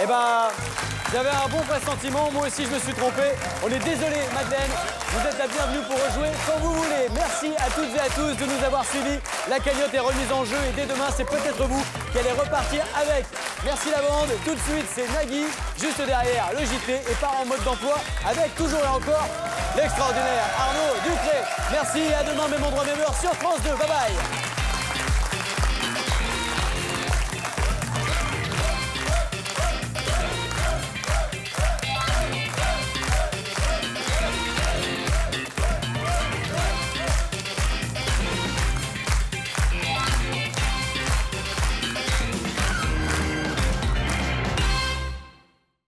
Eh ben, j'avais un bon pressentiment. Moi aussi, je me suis trompé. On est désolé, Madeleine. Vous êtes la bienvenue pour rejouer quand vous voulez. Merci à toutes et à tous de nous avoir suivis. La cagnotte est remise en jeu et dès demain, c'est peut-être vous qui allez repartir avec Merci la bande. Tout de suite, c'est Nagui, juste derrière le JT et part en mode d'emploi avec toujours et encore l'extraordinaire Arnaud Ducré. Merci et à demain, même endroit, même heure sur France 2. Bye bye.